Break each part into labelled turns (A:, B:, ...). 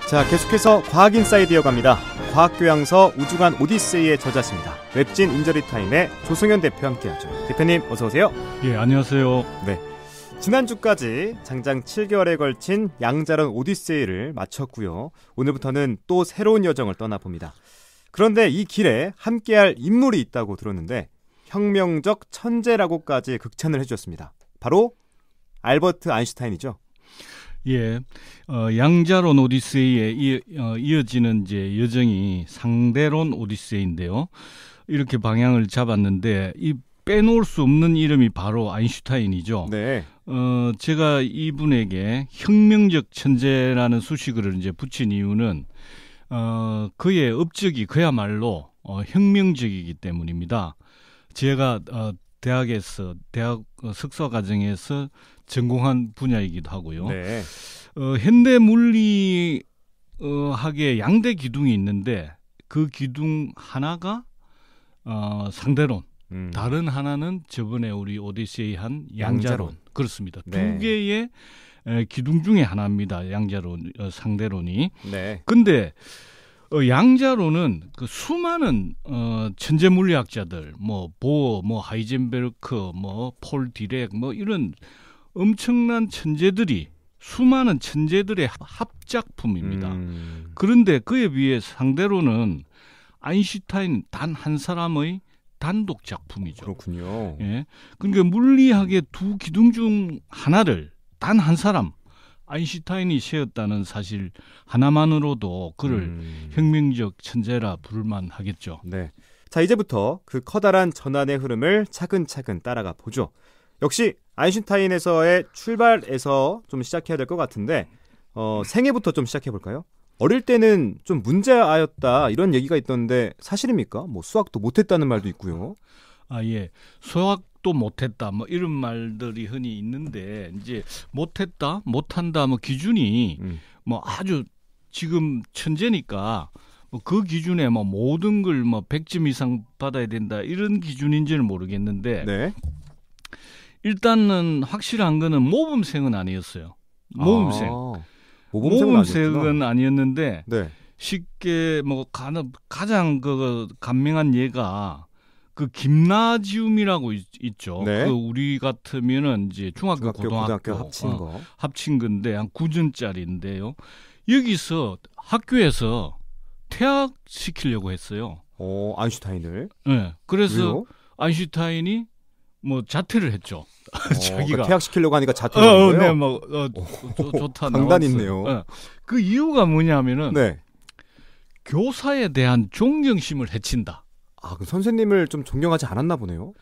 A: 자, 계속해서 과학인사이드 이어갑니다. 과학교양서 우주간 오디세이의 저자십니다. 웹진 인저리타임의 조승현 대표 함께하죠. 대표님 어서 오세요.
B: 예, 안녕하세요.
A: 네, 지난주까지 장장 7개월에 걸친 양자론 오디세이를 마쳤고요. 오늘부터는 또 새로운 여정을 떠나봅니다. 그런데 이 길에 함께할 인물이 있다고 들었는데 혁명적 천재라고까지 극찬을 해주셨습니다. 바로 알버트 아인슈타인이죠.
B: 예, 양자론 오디세이에 이어지는 이제 여정이 상대론 오디세이인데요. 이렇게 방향을 잡았는데 이 빼놓을 수 없는 이름이 바로 아인슈타인이죠.
A: 네.
B: 제가 이분에게 혁명적 천재라는 수식어를 이제 붙인 이유는 그의 업적이 그야말로 혁명적이기 때문입니다. 제가 대학 석사 과정에서 전공한 분야이기도 하고요.
A: 네.
B: 현대 물리학의 양대 기둥이 있는데 그 기둥 하나가 상대론, 다른 하나는 저번에 우리 오디세이 한 양자론. 그렇습니다.
A: 네.
B: 두 개의 기둥 중에 하나입니다. 양자론, 상대론이.
A: 네.
B: 근데 양자론은 그 수많은 천재 물리학자들, 보어, 하이젠베르크, 폴 디렉, 이런 엄청난 천재들이 수많은 천재들의 합작품입니다. 그런데 그에 비해 상대로는 아인슈타인 단 한 사람의 단독 작품이죠.
A: 그렇군요.
B: 예. 그러니까 물리학의 두 기둥 중 하나를 단 한 사람 아인슈타인이 세웠다는 사실 하나만으로도 그를 혁명적 천재라 부를만 하겠죠.
A: 네. 자, 이제부터 그 커다란 전환의 흐름을 차근차근 따라가 보죠. 역시 아인슈타인에서의 출발에서 좀 시작해야 될 것 같은데 생애부터 좀 시작해 볼까요? 어릴 때는 좀 문제아였다 이런 얘기가 있던데 사실입니까? 수학도 못했다는 말도 있고요.
B: 아, 예. 수학도 못했다 이런 말들이 흔히 있는데 이제 못했다, 못한다 기준이 아주 지금 천재니까 그 기준에 모든 걸 100점 이상 받아야 된다 이런 기준인지는 모르겠는데
A: 네.
B: 일단은 확실한 거는 모범생은 아니었어요.
A: 모범생은
B: 아니었는데
A: 네.
B: 쉽게 가장 간명한 예가 그 김나지움이라고 있죠.
A: 네.
B: 그 우리 같으면은 이제 중학교 고등학교 합친 건데 한 9전짜리인데요. 여기서 학교에서 퇴학시키려고 했어요.
A: 아인슈타인을.
B: 네. 그래서
A: 왜요?
B: 아인슈타인이 자퇴를 했죠. 자기가
A: 그러니까 퇴학시키려고 하니까 자퇴를 한 거예요?
B: 네, 좋다.
A: 강단 있네요.
B: 네. 그 이유가 뭐냐면은
A: 네.
B: 교사에 대한 존경심을 해친다.
A: 그 선생님을 좀 존경하지 않았나 보네요.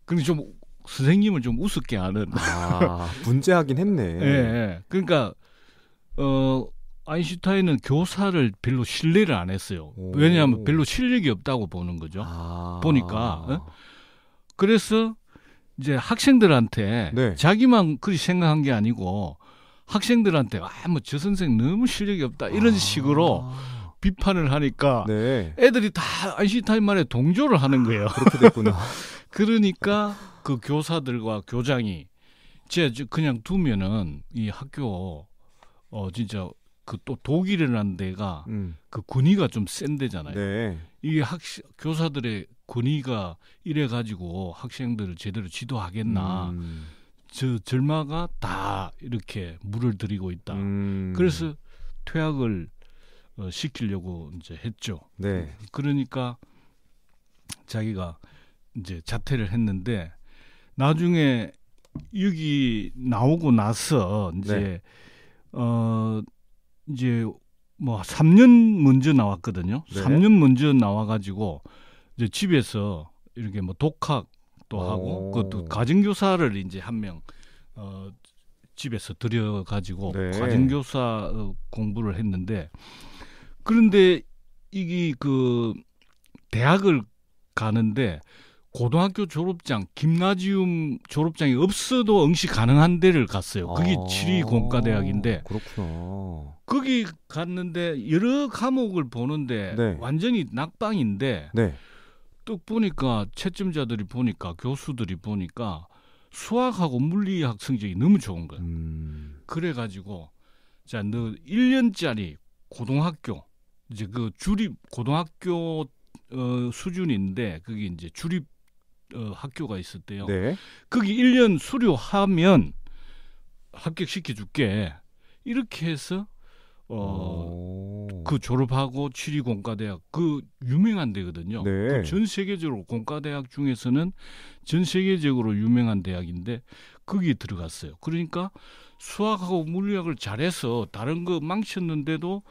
B: 근데 좀 선생님을 좀 우습게 하는.
A: 문제하긴 했네.
B: 네. 그러니까 아인슈타인은 교사를 별로 신뢰를 안 했어요. 왜냐하면 별로 실력이 없다고 보는 거죠. 보니까. 그래서 이제 학생들한테
A: 네.
B: 자기만 그리 생각한 게 아니고 학생들한테 저 선생 너무 실력이 없다 이런 식으로 비판을 하니까
A: 네.
B: 애들이 다 아인슈타인 말에 동조를 하는 거예요.
A: 그렇게 됐구나.
B: 그러니까 그 교사들과 교장이 그냥 두면은 이 학교 진짜 그 또 독일이라는 데가 그 권위가 좀 센 데잖아요.
A: 네.
B: 이게 교사들의 권위가 이래가지고 학생들을 제대로 지도하겠나. 절마가 다 이렇게 물을 들이고 있다. 그래서 퇴학을 시키려고 이제 했죠.
A: 네.
B: 그러니까 자기가 이제 자퇴를 했는데 나중에 여기 나오고 나서 이제 이제 3년 먼저 나왔거든요.
A: 네.
B: 3년 먼저 나와가지고 이제 집에서 이렇게 독학도 하고 그것도 가정교사를 이제 한 명 집에서 들여가지고
A: 네.
B: 가정교사 공부를 했는데 그런데 이게 그 대학을 가는데 고등학교 졸업장, 김나지움 졸업장이 없어도 응시 가능한 데를 갔어요. 그게 치리공과대학인데.
A: 그렇구나.
B: 거기 갔는데 여러 과목을 보는데
A: 네.
B: 완전히 낙방인데
A: 네.
B: 또 보니까 채점자들이 보니까 교수들이 보니까 수학하고 물리학 성적이 너무 좋은 거예요. 그래가지고 자, 너 1년짜리 고등학교 이제 그 주립 고등학교 수준인데 그게 이제 주립 학교가 있었대요.
A: 네.
B: 거기 1년 수료하면 합격시켜 줄게. 이렇게 해서 그 졸업하고 취리공과대학 그 유명한 데거든요.
A: 네.
B: 그 전 세계적으로 공과대학 중에서는 전 세계적으로 유명한 대학인데 거기에 들어갔어요. 그러니까 수학하고 물리학을 잘해서 다른 거 망쳤는데도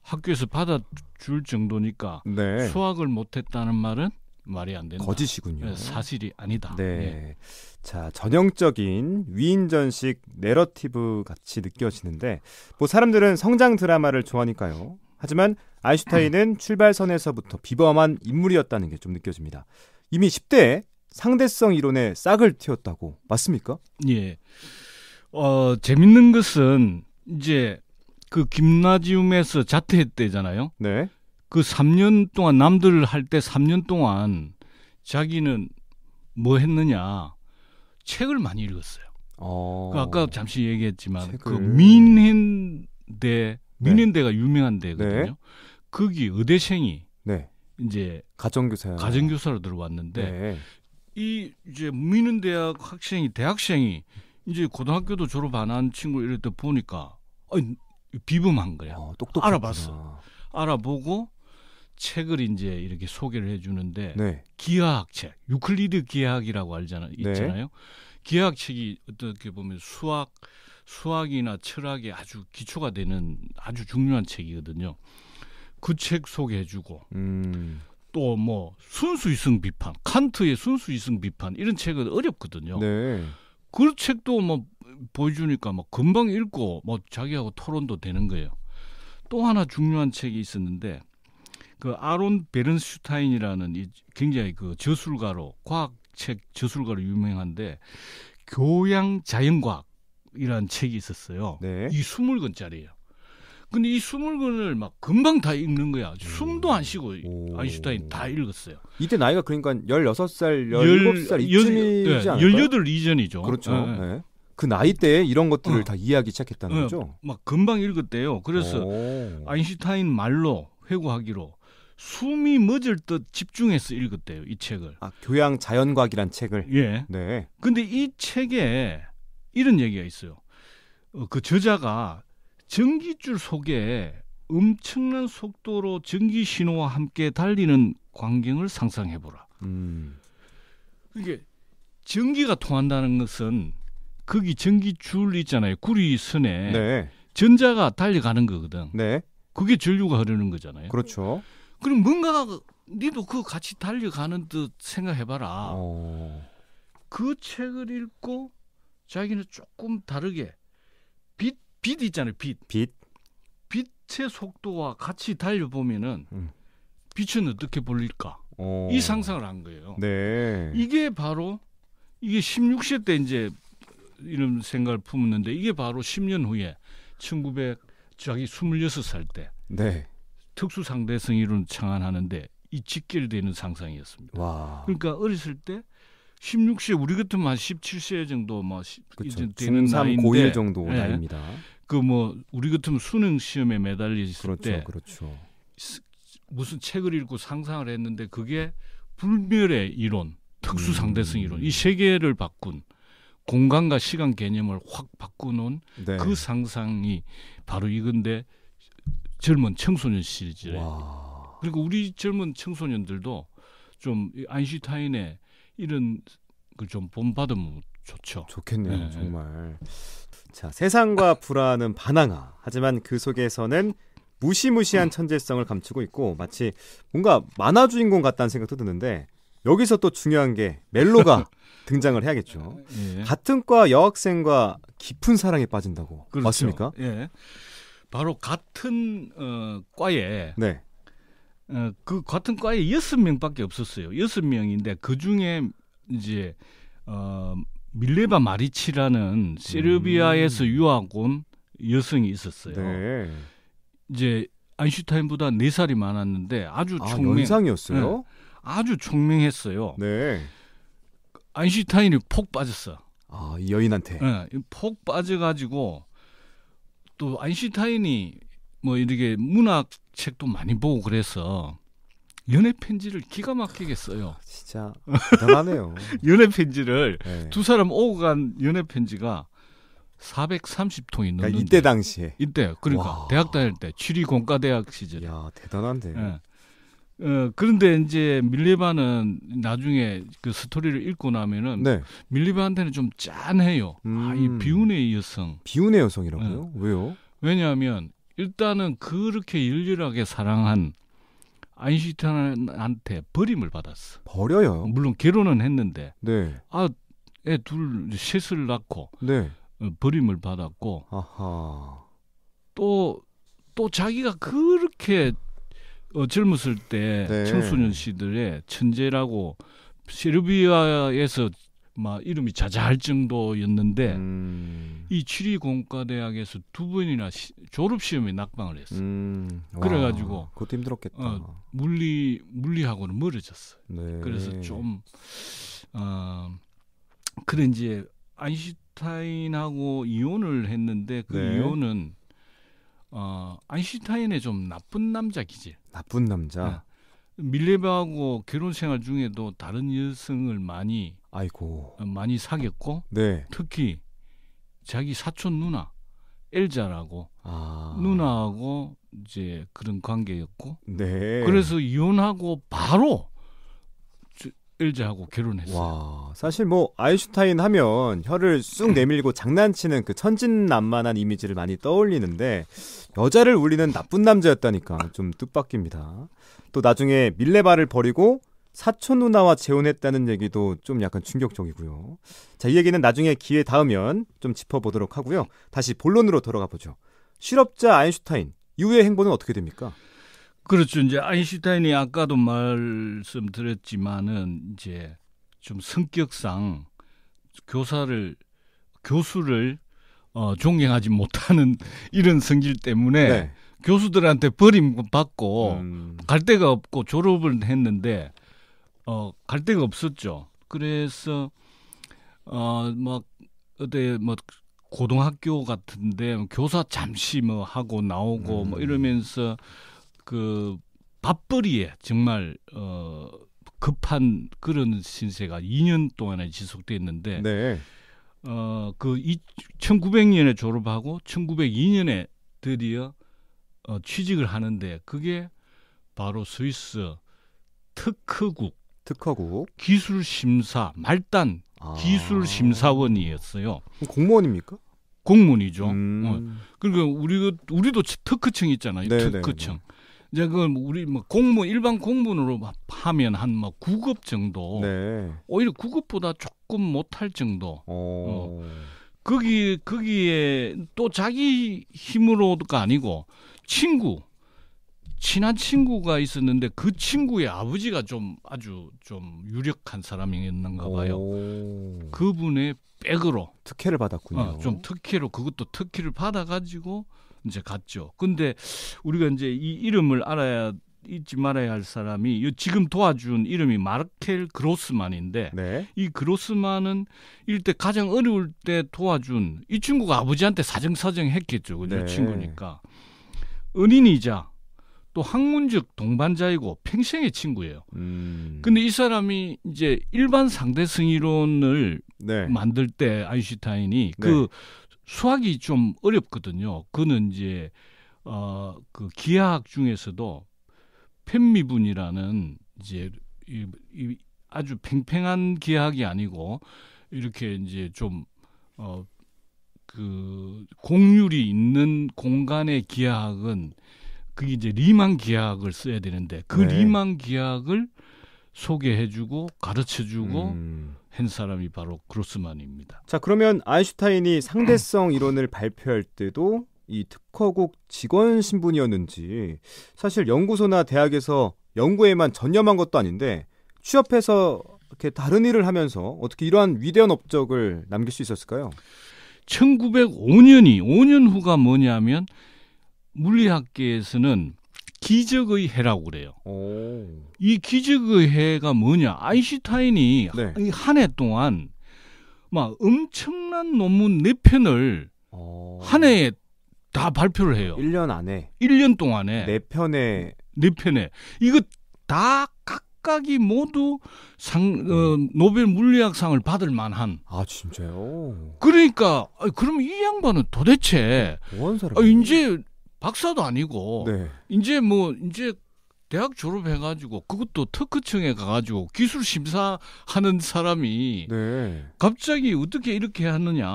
B: 학교에서 받아줄 정도니까
A: 네.
B: 수학을 못했다는 말은 말이 안 된다.
A: 거짓이군요.
B: 사실이 아니다.
A: 네.
B: 예.
A: 자, 전형적인 위인전식 내러티브 같이 느껴지는데 뭐 사람들은 성장 드라마를 좋아하니까요. 하지만 아인슈타인은 출발선에서부터 비범한 인물이었다는 게 좀 느껴집니다. 이미 10대에 상대성 이론에 싹을 틔웠다고 맞습니까?
B: 예. 재밌는 것은 이제 그 김나지움에서 자퇴했대잖아요.
A: 네.
B: 그 3년 동안 남들 할 때 3년 동안 자기는 뭐 했느냐 책을 많이 읽었어요. 그 아까 잠시 얘기했지만
A: 책을.
B: 그 민현대가 유명한 데거든요.
A: 네.
B: 거기 의대생이
A: 네.
B: 이제
A: 가정교사로
B: 들어왔는데
A: 네.
B: 이 이제 민현대학 대학생이 이제 고등학교도 졸업 안 한 친구 이럴 때 보니까 비범한 거야.
A: 똑똑했구나.
B: 알아봤어. 알아보고 책을 이제 이렇게 소개를 해주는데
A: 네.
B: 기하학책, 유클리드 기하학이라고 있잖아요.
A: 네.
B: 기하학책이 어떻게 보면 수학이나 철학에 아주 기초가 되는 아주 중요한 책이거든요. 그 책 소개해주고 또 뭐 순수이성 비판, 칸트의 순수이성 비판 이런 책은 어렵거든요.
A: 네.
B: 그 책도 뭐 보여주니까 뭐 금방 읽고 뭐 자기하고 토론도 되는 거예요. 또 하나 중요한 책이 있었는데 그 아론 베른슈타인이라는 이 굉장히 그 저술가로 과학책 저술가로 유명한데 교양 자연과학이라는 책이 있었어요.
A: 네.
B: 이 20권짜리예요. 근데 이 20권을 막 금방 다 읽는 거야. 숨도 안 쉬고 아인슈타인 다 읽었어요.
A: 이때 나이가 그러니까 16살, 17살 이쯤이지 않을까요?
B: 18 이전이죠.
A: 그렇죠.
B: 네.
A: 네. 그 나이 때에 이런 것들을 다 이해하기 시작했다는 거죠?
B: 막 금방 읽었대요. 그래서 아인슈타인 말로 회고하기로 숨이 멎을 듯 집중해서 읽었대요. 이 책을.
A: 교양 자연과학이란 책을?
B: 예.
A: 네.
B: 근데 이 책에 이런 얘기가 있어요. 그 저자가 전기줄 속에 엄청난 속도로 전기 신호와 함께 달리는 광경을 상상해보라. 이게 전기가 통한다는 것은 거기 전기줄 있잖아요. 구리선에
A: 네.
B: 전자가 달려가는 거거든.
A: 네.
B: 그게 전류가 흐르는 거잖아요.
A: 그렇죠.
B: 그럼 뭔가 니도 그거 같이 달려가는 듯 생각해봐라. 그 책을 읽고 자기는 조금 다르게 빛 있잖아요. 빛의 속도와 같이 달려보면은 빛은 어떻게 보일까? 이 상상을 한 거예요.
A: 네.
B: 이게 16세 때 이제 이런 생각을 품었는데 이게 바로 10년 후에 자기 26살 때
A: 네.
B: 특수상대성 이론을 창안하는데 이 직결되는 상상이었습니다.
A: 와.
B: 그러니까 어렸을 때 16세 우리 같으면 한 17세 정도
A: 그렇죠.
B: 되는 나이인데
A: 고1 정도
B: 네.
A: 나이입니다.
B: 그 뭐 우리 같으면 수능 시험에 매달려 있을 때
A: 그렇죠.
B: 무슨 책을 읽고 상상을 했는데 그게 불멸의 이론, 특수상대성 이론 이 세계를 바꾼 공간과 시간 개념을 확 바꾸는
A: 네.
B: 그 상상이 바로 이건데 젊은 청소년 시절에 그리고 우리 젊은 청소년들도 좀 아인슈타인의 이런 걸 좀 본받으면 좋죠.
A: 좋겠네요.
B: 네.
A: 정말. 자, 세상과 불화는 반항아. 하지만 그 속에서는 무시무시한 천재성을 감추고 있고 마치 뭔가 만화 주인공 같다는 생각도 드는데 여기서 또 중요한 게 멜로가 등장을 해야겠죠.
B: 예.
A: 같은 과 여학생과 깊은 사랑에 빠진다고.
B: 그렇죠.
A: 맞습니까?
B: 예. 바로 같은 과에
A: 네.
B: 그 같은 과에 6명밖에 없었어요. 6명인데 그 중에 이제 밀레바 마리치라는 세르비아에서 유학 온 여성이 있었어요.
A: 네.
B: 이제 아인슈타인보다 4살이 많았는데 아주
A: 연상이었어요?
B: 네, 아주 총명했어요.
A: 네.
B: 아인슈타인이 폭 빠졌어.
A: 이 여인한테.
B: 네, 폭 빠져가지고 또 아인슈타인이 뭐 이렇게 문학 책도 많이 보고 그래서 연애 편지를 기가 막히게 써요.
A: 진짜 대단하네요.
B: 연애 편지를
A: 네.
B: 두 사람 오고 간 연애 편지가 430통이 넘는데.
A: 그러니까 이때 당시에.
B: 이때 그러니까
A: 와.
B: 대학 다닐 때 취리 공과대학 시절.
A: 야 대단한데.
B: 예. 그런데 이제 밀레바는 나중에 그 스토리를 읽고 나면은
A: 네.
B: 밀레바한테는 좀 짠해요. 이 비운의 여성.
A: 비운의 여성이라고요? 왜요?
B: 왜냐하면 일단은 그렇게 열렬하게 사랑한 아인슈타인한테 버림을 받았어.
A: 버려요?
B: 물론 결혼은 했는데
A: 네.
B: 애 둘 셋을 낳고
A: 네.
B: 버림을 받았고
A: 아하.
B: 또 자기가 그렇게 젊었을 때
A: 네.
B: 청소년 시절에 천재라고 세르비아에서 막 이름이 자자할 정도였는데 이 취리 공과대학에서 2번이나 졸업 시험에 낙방을 했어. 그래가지고
A: 와, 그것도 힘들었겠다.
B: 물리하고는 멀어졌어.
A: 네.
B: 그래서 좀 그래 이제 아인슈타인하고 이혼을 했는데 그
A: 네.
B: 이혼은 아인슈타인의 좀 나쁜 남자 기질.
A: 나쁜 남자.
B: 밀레바하고 결혼 생활 중에도 다른 여성을 많이 사귀었고,
A: 네.
B: 특히 자기 사촌 누나 엘자라고 누나하고 이제 그런 관계였고,
A: 네.
B: 그래서 이혼하고 바로 엘자하고 결혼했어요.
A: 와, 사실 뭐 아인슈타인 하면 혀를 쑥 내밀고 장난치는 그 천진난만한 이미지를 많이 떠올리는데 여자를 울리는 나쁜 남자였다니까 좀 뜻밖입니다. 또 나중에 밀레바를 버리고 사촌 누나와 재혼했다는 얘기도 좀 약간 충격적이고요. 자, 이 얘기는 나중에 기회 닿으면 좀 짚어보도록 하고요. 다시 본론으로 돌아가 보죠. 실업자 아인슈타인 이후의 행보는 어떻게 됩니까?
B: 그렇죠. 이제 아인슈타인이 아까도 말씀드렸지만은 이제 좀 성격상 교수를 존경하지 못하는 이런 성질 때문에
A: 네.
B: 교수들한테 버림받고 갈 데가 없고 졸업을 했는데 갈 데가 없었죠. 그래서 막 어디 뭐 고등학교 같은데 교사 잠시 뭐 하고 나오고 뭐 이러면서 그 밥벌이에 정말 급한 그런 신세가 2년 동안에 지속됐는데
A: 네.
B: 1900년에 졸업하고 1902년에 드디어 취직을 하는데 그게 바로 스위스 특허국 기술심사 말단 기술심사원이었어요.
A: 공무원입니까?
B: 공무원이죠. 그러니까 우리도 특허청 있잖아요.
A: 네,
B: 특허청. 이제 그 우리 뭐 공무원 일반 공무원으로 하면 한 뭐 9급 정도.
A: 네.
B: 오히려 9급보다 조금 못할 정도. 거기에 또 자기 힘으로가 아니고 친한 친구가 있었는데 그 친구의 아버지가 좀 아주 좀 유력한 사람이었는가 봐요. 그분의 백으로
A: 특혜를 받았군요.
B: 좀 특혜로 그것도 특혜를 받아가지고 이제 갔죠. 근데 우리가 이제 이 이름을 잊지 말아야 할 사람이 지금 도와준 이름이 마르켈 그로스만인데
A: 네.
B: 이 그로스만은 일대 가장 어려울 때 도와준 이 친구가 아버지한테 사정사정 했겠죠. 그죠?
A: 네.
B: 친구니까. 은인이자 또 학문적 동반자이고 평생의 친구예요. 근데 이 사람이 이제 일반 상대성 이론을
A: 네.
B: 만들 때 아인슈타인이
A: 네.
B: 그 수학이 좀 어렵거든요. 그는 이제 그 기하학 중에서도 편미분이라는 이제 이 아주 팽팽한 기하학이 아니고 이렇게 이제 좀 그 공률이 있는 공간의 기하학은 그게 이제 리만 기하학을 써야 되는데 그
A: 네.
B: 리만 기하학을 소개해주고 가르쳐주고 한 사람이 바로 그로스만입니다.
A: 자, 그러면 아인슈타인이 상대성 이론을 발표할 때도 이 특허국 직원 신분이었는지 사실 연구소나 대학에서 연구에만 전념한 것도 아닌데 취업해서 이렇게 다른 일을 하면서 어떻게 이러한 위대한 업적을 남길 수 있었을까요?
B: 5년 후가 뭐냐면 물리학계에서는 기적의 해라고 그래요. 이 기적의 해가 뭐냐? 아인슈타인이
A: 네.
B: 한 해 동안 막 엄청난 논문 4편을 한 해에 다 발표를 해요.
A: 1년 안에
B: 1년 동안에
A: 4편의
B: 이거 다 각각이 모두 노벨 물리학상을 받을 만한.
A: 아 진짜요?
B: 그러니까 그럼 이 양반은 도대체
A: 뭐한 사람?
B: 이제 박사도 아니고
A: 네.
B: 이제 대학 졸업해가지고 그것도 특허청에 가가지고 기술 심사하는 사람이
A: 네.
B: 갑자기 어떻게 이렇게 하느냐.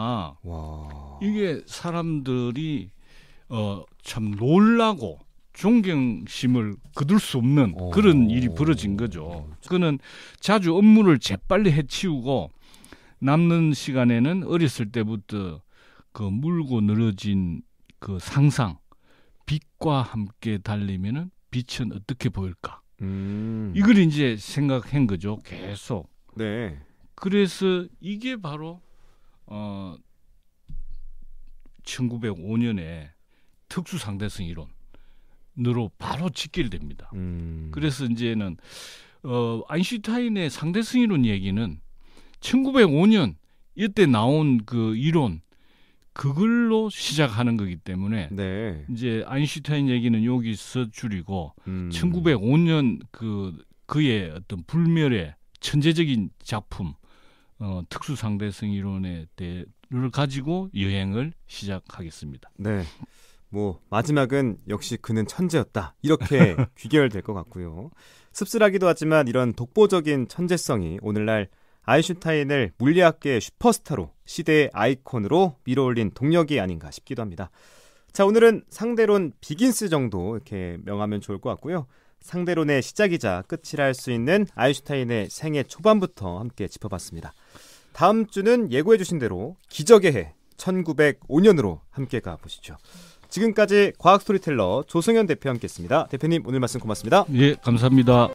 A: 와.
B: 이게 사람들이 참 놀라고 존경심을 거둘 수 없는 그런 일이 벌어진 거죠. 그는 자주 업무를 재빨리 해치우고 남는 시간에는 어렸을 때부터 그 물고 늘어진 그 상상, 빛과 함께 달리면은 빛은 어떻게 보일까? 이걸 이제 생각한 거죠. 계속.
A: 네.
B: 그래서 이게 바로 1905년에 특수상대성 이론으로 바로 직결됩니다. 그래서 이제는 아인슈타인의 상대성 이론 얘기는 1905년 이때 나온 그 이론 그걸로 시작하는 거기 때문에
A: 네.
B: 이제 아인슈타인 얘기는 여기서 줄이고 1905년 그의 어떤 불멸의 천재적인 작품 특수상대성 이론에 대해를 가지고 여행을 시작하겠습니다.
A: 네. 마지막은 역시 그는 천재였다. 이렇게 귀결될 것 같고요. 씁쓸하기도 하지만 이런 독보적인 천재성이 오늘날 아인슈타인을 물리학계의 슈퍼스타로 시대의 아이콘으로 밀어올린 동력이 아닌가 싶기도 합니다. 자, 오늘은 상대론 비긴스 정도 이렇게 명하면 좋을 것 같고요. 상대론의 시작이자 끝이라 할 수 있는 아인슈타인의 생애 초반부터 함께 짚어봤습니다. 다음 주는 예고해 주신 대로 기적의 해 1905년으로 함께 가보시죠. 지금까지 과학 스토리텔러 조승현 대표와 함께했습니다. 대표님 오늘 말씀 고맙습니다.
B: 예, 감사합니다.